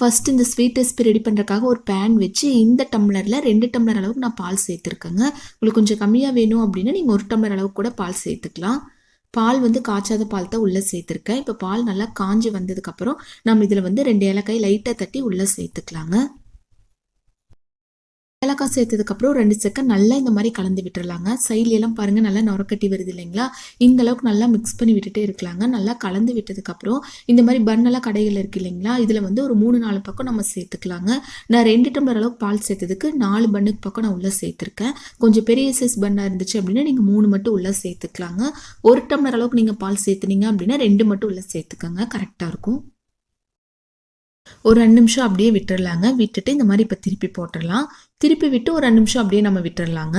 First இந்த sweet recipe ready பண்ணுறதுக்காக ஒரு பேன் வச்சு இந்த டம்ளரில் 2 டம்ளர் அளவுக்கு நான் பால் சேர்த்துருக்கேங்க. உங்களுக்கு கொஞ்சம் கம்மியாக வேணும் அப்படின்னா நீங்கள் 1 டம்ளர் அளவுக்கு கூட பால் சேர்த்துக்கலாம். பால் வந்து காய்ச்சாத பால் தான் உள்ளே சேர்த்துருக்கேன். இப்போ பால் நல்லா காஞ்சி வந்ததுக்கப்புறம் நம்ம இதில் வந்து 2 ஏலக்காய் லைட்டாக தட்டி உள்ளே சேர்த்துக்கலாங்க. ஏலக்காய் சேர்த்ததுக்கப்புறம் 2 செகண்ட் நல்லா இந்த மாதிரி கலந்து விட்டுறலாங்க. சைட்லலாம் பாருங்கள் நல்லா நுரக்கட்டி வருது இல்லைங்களா? இந்த அளவுக்கு நல்லா மிக்ஸ் பண்ணி விட்டுட்டே இருக்கலாங்க. நல்லா கலந்து விட்டதுக்கப்புறம் இந்த மாதிரி பன்னெல்லாம் கடைகள் இருக்குது இல்லைங்களா? இதில் வந்து ஒரு 3-4 பக்கம் நம்ம சேர்த்துக்கலாங்க. நான் 2 டம்ளர் அளவுக்கு பால் சேர்த்ததுக்கு 4 பன்னுக்கு பக்கம் நான் உள்ளே சேர்த்துருக்கேன். கொஞ்சம் பெரிய சைஸ் பன்னாக இருந்துச்சு அப்படின்னா நீங்கள் 3 மட்டும் உள்ளே சேர்த்துக்கலாங்க. 1 டம்ளர் அளவுக்கு நீங்கள் பால் சேர்த்துனீங்க அப்படின்னா 2 மட்டும் உள்ளே சேர்த்துக்கோங்க. கரெக்டாக இருக்கும். ஒரு 2 நிமிஷம் அப்படியே விட்டுறலாங்க. விட்டுட்டு இந்த மாதிரி இப்போ திருப்பி போட்டுடலாம். திருப்பி விட்டு ஒரு 2 நிமிஷம் அப்படியே நம்ம விட்டுறலாங்க.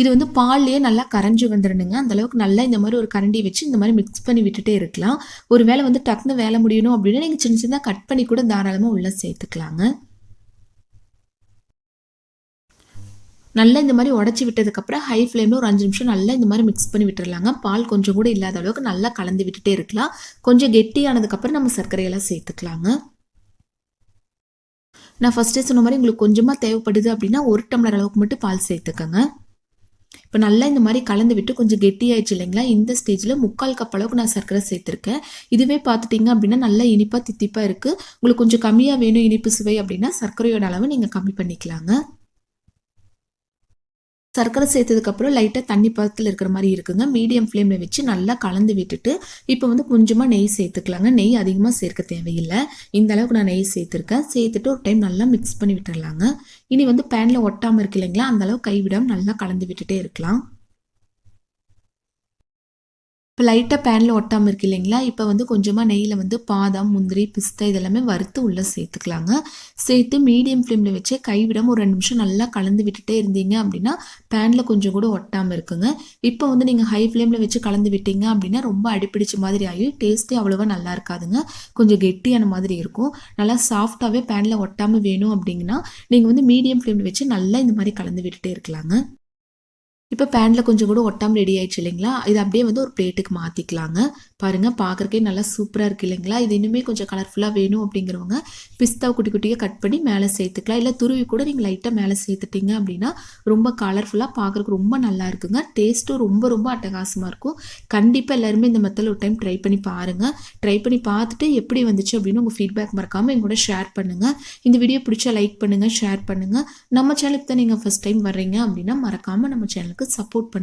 இது வந்து பால்லையே நல்லா கரைஞ்சி வந்துடணுங்க. அந்தளவுக்கு நல்லா இந்த மாதிரி ஒரு கரண்டி வச்சு இந்த மாதிரி மிக்ஸ் பண்ணி விட்டுட்டே இருக்கலாம். ஒரு வேளை வந்து டக்குன்னு வேலை முடியணும் அப்படின்னா நீங்கள் சின்ன சின்னதாக கட் பண்ணி கூட தாராளமாக உள்ளே சேர்த்துக்கலாங்க. நல்லா இந்த மாதிரி உடச்சி விட்டதுக்கப்புறம் ஹை ஃப்ளேமில் ஒரு 5 நிமிஷம் நல்லா இந்த மாதிரி மிக்ஸ் பண்ணி விட்டுறலாங்க. பால் கொஞ்சம் கூட இல்லாத அளவுக்கு நல்லா கலந்து விட்டுட்டே இருக்கலாம். கொஞ்சம் கெட்டியானதுக்கப்புறம் நம்ம சர்க்கரையெல்லாம் சேர்த்துக்கலாங்க. நான் ஃபஸ்ட்டே சொன்ன மாதிரி உங்களுக்கு கொஞ்சமாக தேவைப்படுது அப்படின்னா 1 டம்ளர் அளவுக்கு மட்டும் பால் சேர்த்துக்கோங்க. இப்போ நல்லா இந்த மாதிரி கலந்து விட்டு கொஞ்சம் கெட்டியாயிடுச்சு இல்லைங்களா? இந்த ஸ்டேஜில் 3/4 கப் அளவுக்கு நான் சர்க்கரை சேர்த்துருக்கேன். இதுவே பார்த்துட்டிங்க அப்படின்னா நல்லா இனிப்பாக தித்திப்பாக இருக்குது. உங்களுக்கு கொஞ்சம் கம்மியாக வேணும் இனிப்பு சுவை அப்படின்னா சர்க்கரையோட அளவு நீங்கள் கம்மி பண்ணிக்கலாங்க. சர்க்கரை சேர்த்ததுக்கப்புறம் லைட்டாக தண்ணி பதத்தில் இருக்கிற மாதிரி இருக்குங்க. மீடியம் ஃப்ளேமில் வச்சு நல்லா கலந்து விட்டுட்டு இப்போ வந்து கொஞ்சமாக நெய் சேர்த்துக்கலாங்க. நெய் அதிகமாக சேர்க்க தேவையில்லை. இந்த அளவுக்கு நான் நெய் சேர்த்துருக்கேன். சேர்த்துட்டு ஒரு டைம் நல்லா மிக்ஸ் பண்ணி விட்டுடலாங்க. இனி வந்து பேனில் ஒட்டாமல் இருக்கு இல்லைங்களா? அந்த அளவுக்கு கைவிடாமல் நல்லா கலந்து விட்டுட்டே இருக்கலாம். இப்போ லைட்டாக பேனில் ஒட்டாமல் இருக்கு இல்லைங்களா? இப்போ வந்து கொஞ்சமாக நெய்யில் வந்து பாதாம், முந்திரி, பிஸ்தா இதெல்லாமே வறுத்து உள்ளே சேர்த்துக்கலாங்க. சேர்த்து மீடியம் ஃப்ளேமில் வச்சு கைவிடாமல் ஒரு 2 நிமிஷம் நல்லா கலந்து விட்டுட்டே இருந்தீங்க அப்படின்னா பேனில் கொஞ்சம் கூட ஒட்டாமல் இருக்குங்க. இப்போ வந்து நீங்கள் ஹை ஃப்ளேமில் வச்சு கலந்து விட்டீங்க அப்படின்னா ரொம்ப அடிப்பிடிச்ச மாதிரி ஆகி டேஸ்ட்டே அவ்வளோவா நல்லா இருக்காதுங்க. கொஞ்சம் கெட்டியான மாதிரி இருக்கும். நல்லா சாஃப்டாகவே பேனில் ஒட்டாமல் வேணும் அப்படிங்கன்னா நீங்கள் வந்து மீடியம் ஃப்ளேமில் வச்சு நல்லா இந்த மாதிரி கலந்து விட்டுட்டே இருக்கலாங்க. இப்போ பேனில் கொஞ்சம் கூட ஒட்டாமல் ரெடி ஆயிடுச்சு இல்லைங்களா? இது அப்படியே வந்து ஒரு பிளேட்டுக்கு மாற்றிக்கலாங்க. பாருங்கள் பார்க்குறக்கே நல்லா சூப்பராக இருக்குது இல்லைங்களா? இது இன்னுமே கொஞ்சம் கலர்ஃபுல்லாக வேணும் அப்படிங்கிறவங்க பிஸ்தாவை குட்டி குட்டியாக கட் பண்ணி மேலே சேர்த்துக்கலாம். இல்லை துருவி கூட நீங்கள் லைட்டாக மேலே சேர்த்துட்டிங்க அப்படின்னா ரொம்ப கலர்ஃபுல்லாக பார்க்குறக்கு ரொம்ப நல்லா இருக்குங்க. டேஸ்ட்டும் ரொம்ப ரொம்ப அட்டகாசமாக இருக்கும். கண்டிப்பாக எல்லாருமே இந்த மெத்தடில் ஒரு டைம் ட்ரை பண்ணி பாருங்கள். ட்ரை பண்ணி பார்த்துட்டு எப்படி வந்துச்சு அப்படின்னு உங்கள் ஃபீட்பேக் மறக்காமல் எங்கூட ஷேர் பண்ணுங்கள். இந்த வீடியோ பிடிச்சா லைக் பண்ணுங்கள், ஷேர் பண்ணுங்கள். நம்ம சேனலுக்கு தான் நீங்கள் ஃபஸ்ட் டைம் வர்றீங்க அப்படின்னா மறக்காமல் நம்ம சேனலுக்கு சப்போர்ட் பண்ணுங்க.